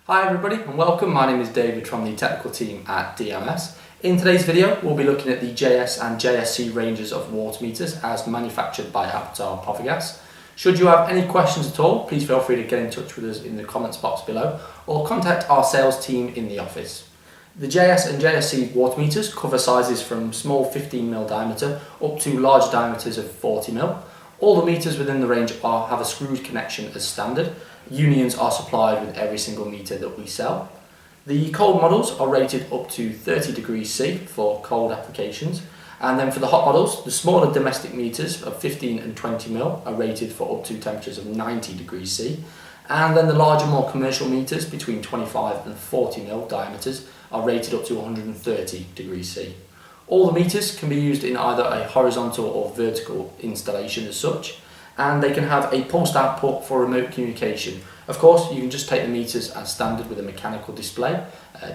Hi everybody and welcome, my name is David from the technical team at DMS. In today's video we'll be looking at the JS and JSC ranges of water meters as manufactured by Powergas. Should you have any questions at all, please feel free to get in touch with us in the comments box below or contact our sales team in the office. The JS and JSC water meters cover sizes from small 15mm diameter up to large diameters of 40mm. All the meters within the range have a screwed connection as standard. Unions are supplied with every single meter that we sell. The cold models are rated up to 30 degrees C for cold applications, and then for the hot models, the smaller domestic meters of 15 and 20mm are rated for up to temperatures of 90 degrees C, and then the larger, more commercial meters between 25 and 40mm diameters are rated up to 130 degrees C. All the meters can be used in either a horizontal or vertical installation as such, and they can have a pulsed output for remote communication. Of course, you can just take the meters as standard with a mechanical display.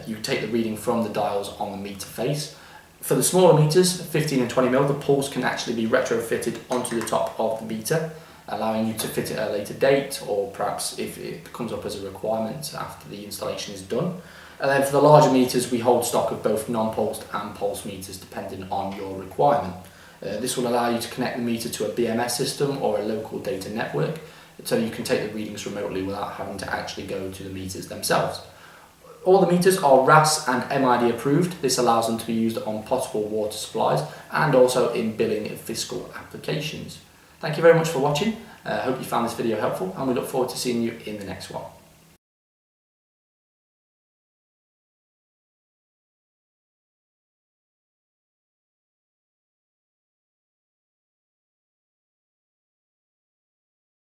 You take the reading from the dials on the meter face. For the smaller meters, 15 and 20mm, the pulse can actually be retrofitted onto the top of the meter, allowing you to fit it at a later date, or perhaps if it comes up as a requirement after the installation is done. And then for the larger meters, we hold stock of both non-pulsed and pulse meters depending on your requirement. This will allow you to connect the meter to a BMS system or a local data network, so you can take the readings remotely without having to actually go to the meters themselves. All the meters are RAS and MID approved. This allows them to be used on potable water supplies and also in billing and fiscal applications. Thank you very much for watching. I hope you found this video helpful, and we look forward to seeing you in the next one.